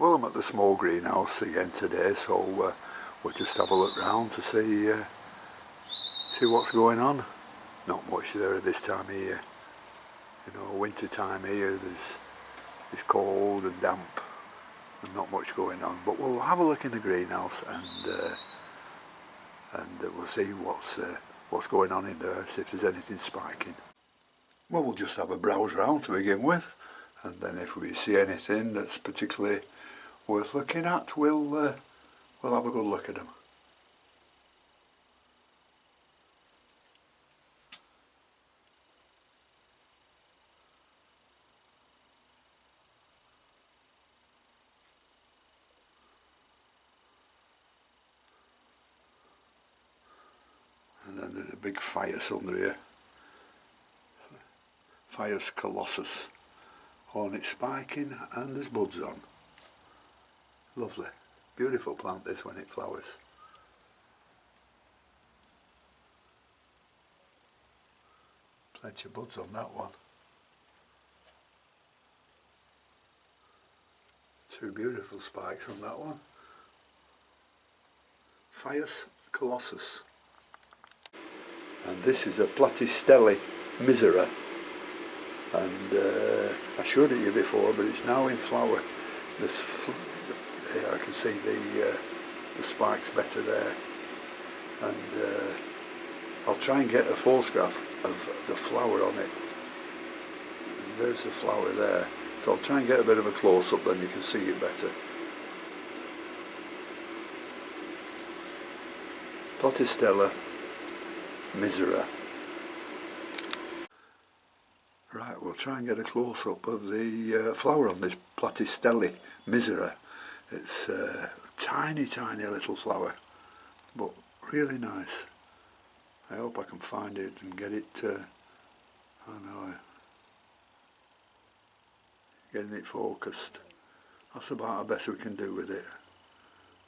Well, I'm at the small greenhouse again today, so we'll just have a look round to see what's going on. Not much there at this time of year. You know, winter time here, it's cold and damp and not much going on. But we'll have a look in the greenhouse and we'll see what's going on in there, see if there's anything spiking. Well, we'll just have a browse round to begin with, and then if we see anything that's particularly worth looking at, we'll have a good look at them. And then there's a big Phaeus under here. Phaeus colossus. Hornet spiking, and there's buds on. Lovely. Beautiful plant this when it flowers. Plenty of buds on that one. Two beautiful spikes on that one. Phaeus colossus. And this is a Platystellis misera. And I showed it you before, but it's now in flower. I can see the spikes better there. And I'll try and get a photograph of the flower on it. There's the flower there. So I'll try and get a bit of a close-up, then you can see it better. Platystellis misera. Right, we'll try and get a close-up of the flower on this Platystellis misera. It's a tiny, tiny little flower, but really nice. I hope I can find it and get it, getting it focused. That's about the best we can do with it.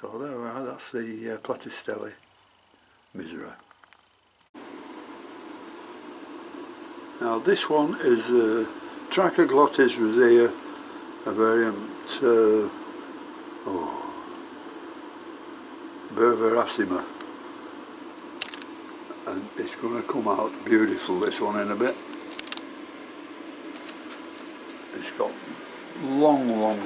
So there we are, that's the Platystellis misera. Now this one is Trichoglottis rosea, a variant Berberacima, and it's going to come out beautiful, this one, in a bit. It's got long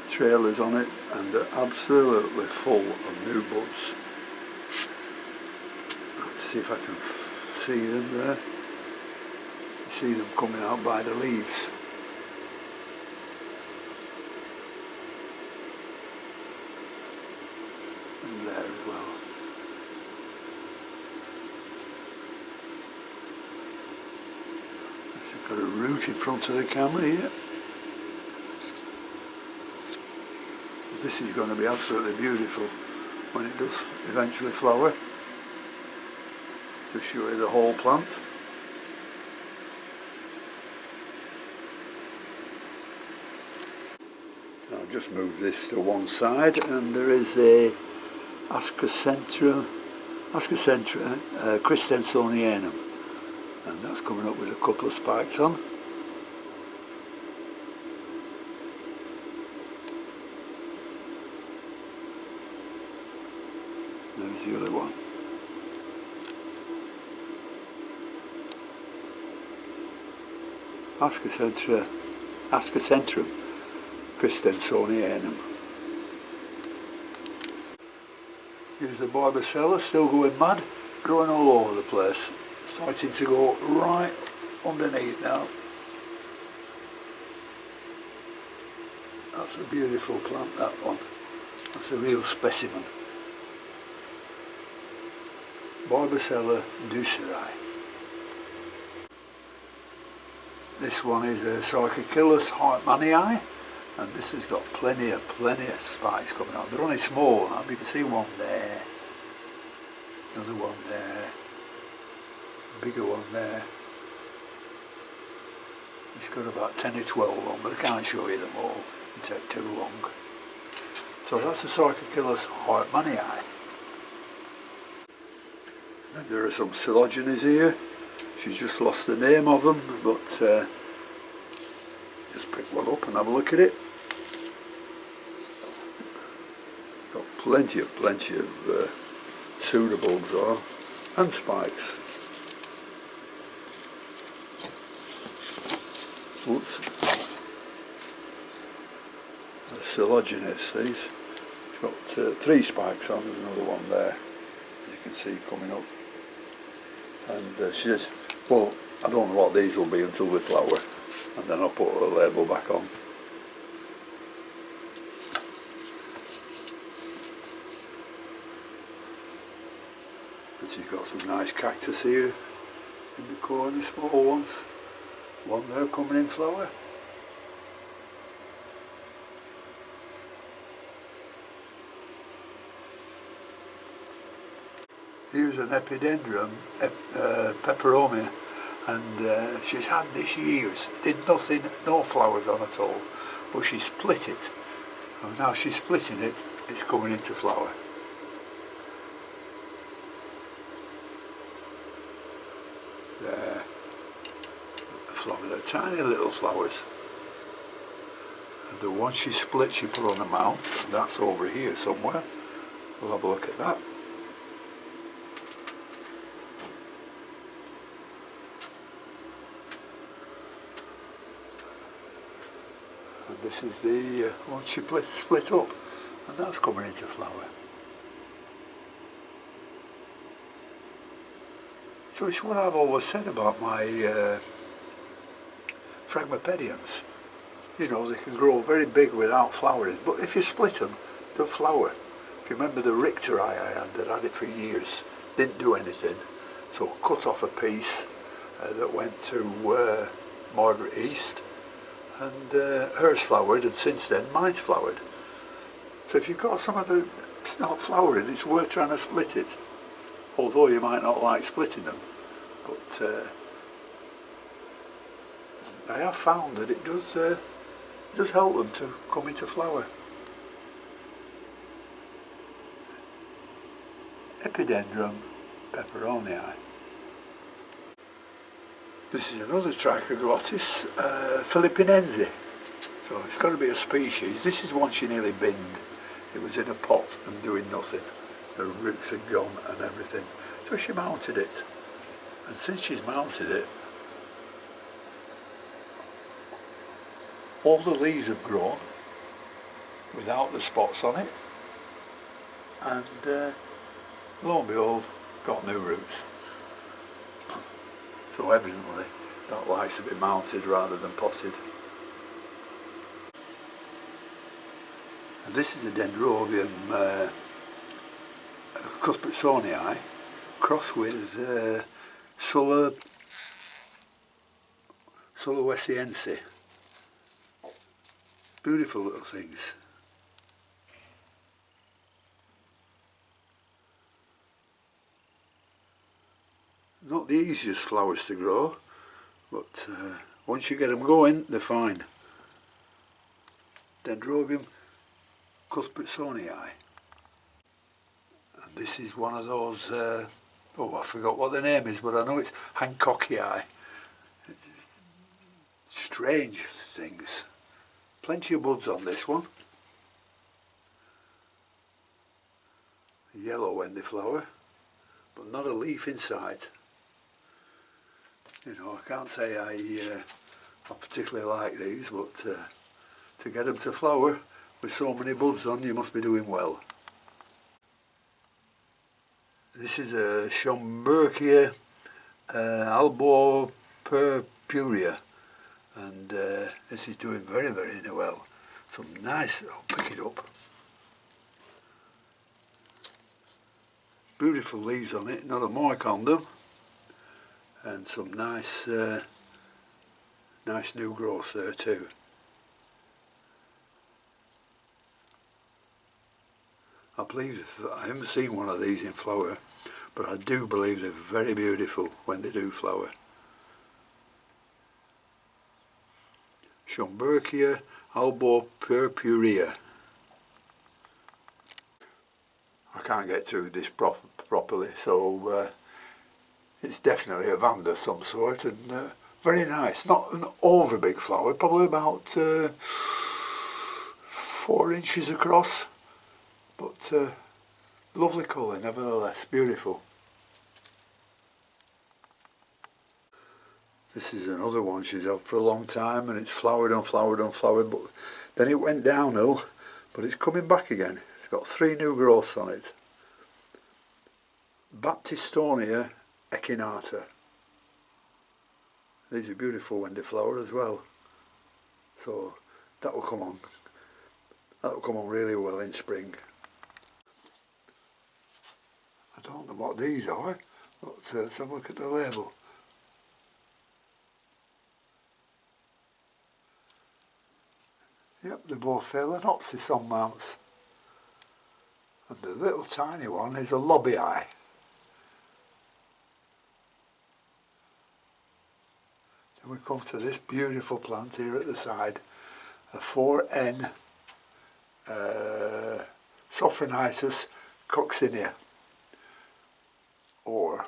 trailers on it and they're absolutely full of new buds. Let's see if I can see them there. You see them coming out by the leaves. And there as well. I've got a root in front of the camera here. This is going to be absolutely beautiful when it does eventually flower. To show you the whole plant. I'll just move this to one side, and there is a Ascocentra Christensonianum, and that's coming up with a couple of spikes on. There's the other one. Ascocentrum Christensonianum. Here's the Barbacella, still going mad, growing all over the place. Starting to go right underneath now. That's a beautiful plant, that one. That's a real specimen. Barbacella duceri. This one is a Sarcochilus hartmannii, and this has got plenty of spikes coming out. They're only small now, you can see one there, another one there, bigger one there. It's got about 10 or 12 on, but I can't show you them all, it'd take too long. So that's the Sarcochilus hartmannii. Then there are some Coelogenes here. She's just lost the name of them, but just pick one up and have a look at it. plenty of pseudobulbs are, and spikes. Oops. The Coelogenes, these. It's got 3 spikes on, there's another one there, as you can see coming up. And she says, well, I don't know what these will be until they flower, and then I'll put a label back on. And she's got some nice cactus here in the corner, small ones. One there coming in flower. Here's an Epidendrum, peperomia, and she's had this years, did nothing, no flowers on at all, but she split it, and now she's splitting it, it's coming into flower. There, the flower, they're tiny little flowers, and the one she split she put on a mount, and that's over here somewhere. We'll have a look at that. And this is the one she split up, and that's coming into flower. So it's what I've always said about my Phragmipediums. You know, they can grow very big without flowering, but if you split them, they'll flower. If you remember the Richter I had that had it for years, didn't do anything, so cut off a piece that went to Margaret East, and hers flowered, and since then mine's flowered. So if you've got some of it's not flowering, it's worth trying to split it. Although you might not like splitting them, but I have found that it does help them to come into flower. Epidendrum peperomii. This is another Trichoglottis, Philippinense. So it's got to be a species. This is one she nearly binned. It was in a pot and doing nothing. The roots had gone and everything. So she mounted it. And since she's mounted it, all the leaves have grown without the spots on it. And lo and behold, got new roots. So evidently that likes to be mounted rather than potted. And this is a Dendrobium Cuthbertsonii crossed with Sulawesiense. Beautiful little things. Not the easiest flowers to grow, but once you get them going, they're fine. Dendrobium Cuthbertsonii. And this is one of those, I forgot what the name is, but I know it's Hancockii. Strange things. Plenty of buds on this one. Yellow when they flower, but not a leaf inside. You know, I can't say I particularly like these, but to get them to flower with so many buds on, you must be doing well. This is a Schomburgkia albopurpurea, and this is doing very, very well. Some nice, I'll pick it up. Beautiful leaves on it, not a mark on them, and some nice, nice new growth there too. I believe, I haven't seen one of these in flower, but I do believe they're very beautiful when they do flower. Schomburgkia albopurpurea. I can't get through this properly, so it's definitely a Vanda of some sort, and very nice. Not an over big flower, probably about 4 inches across, but lovely colour nevertheless, beautiful. This is another one she's had for a long time, and it's flowered and flowered and flowered, but then it went downhill, but it's coming back again. It's got 3 new growths on it. Baptistonia echinata. These are beautiful when they flower as well. So that will come on really well in spring. I don't know what these are. Let's have a look at the label. Yep, they're both Phalaenopsis on mounts. And the little tiny one is a lobbii. Then we come to this beautiful plant here at the side, a 4N Sophronitis coccinea, or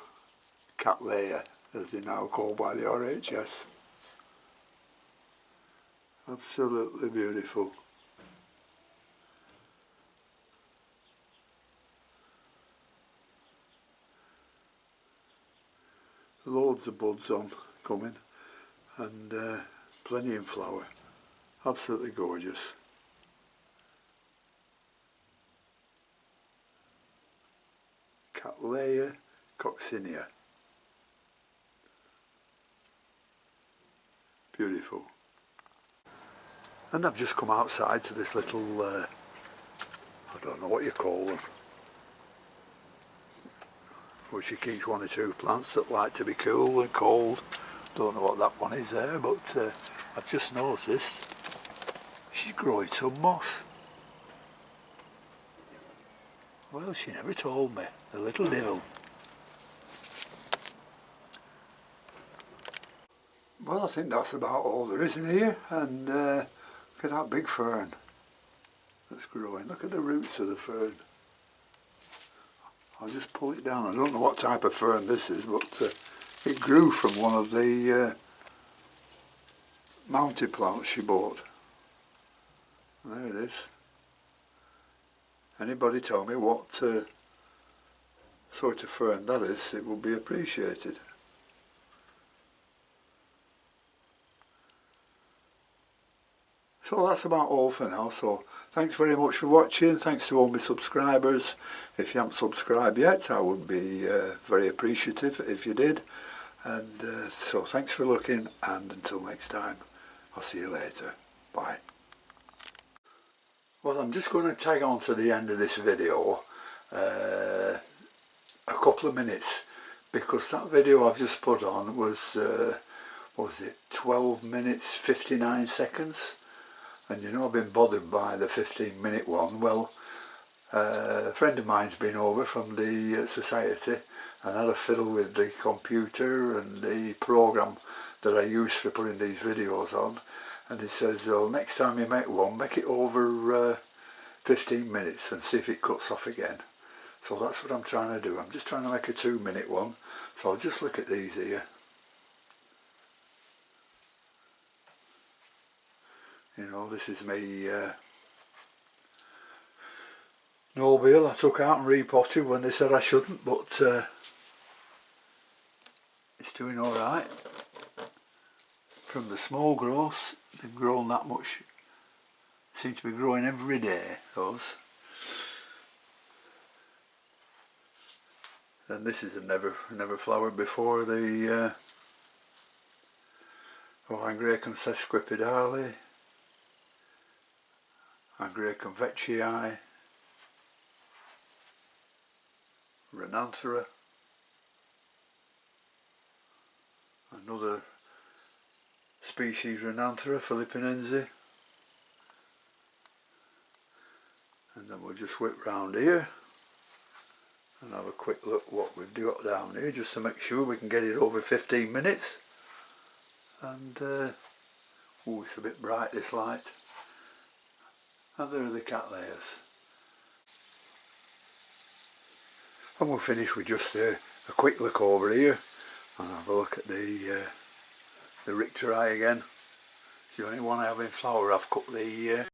Cattleya as they're now called by the RHS. Absolutely beautiful. Loads of buds on coming, and plenty in flower. Absolutely gorgeous. Cattleya coccinea. Beautiful. And I've just come outside to this little, I don't know what you call them, which she keeps 1 or 2 plants that like to be cool and cold. Don't know what that one is there, but I've just noticed she's growing some moss. Well, she never told me, the little devil. Well, I think that's about all there is in here, and look at that big fern that's growing. Look at the roots of the fern. I'll just pull it down. I don't know what type of fern this is, but it grew from one of the mounted plants she bought. There it is. Anybody tell me what sort of fern that is, it would be appreciated. So that's about all for now, so thanks very much for watching. Thanks to all my subscribers. If you haven't subscribed yet, I would be very appreciative if you did. And so thanks for looking, and until next time, I'll see you later. Bye. Well, I'm just going to tag on to the end of this video a couple of minutes, because that video I've just put on was, what was it, 12 minutes 59 seconds. And you know, I've been bothered by the 15-minute one. Well, a friend of mine's been over from the society and had a fiddle with the computer and the program that I use for putting these videos on, and he says, well, next time you make one, make it over 15 minutes and see if it cuts off again. So that's what I'm trying to do. I'm just trying to make a 2-minute one, so I'll just look at these here. You know, this is me Nobile I took out and repotted when they said I shouldn't, but it's doing alright. From the small growths, they've grown that much. They seem to be growing every day, those. And this is a never flowered before, the Angraecum sesquipedale, Angraecum veitchii, Renanthera, another species Renanthera philippinense, and then we'll just whip round here and have a quick look what we've got down here, just to make sure we can get it over 15 minutes. And oh, it's a bit bright, this light. And there are the Cattleyas. And we'll finish with just a quick look over here and have a look at the Richterii again. The only one I have in flower. I've cut the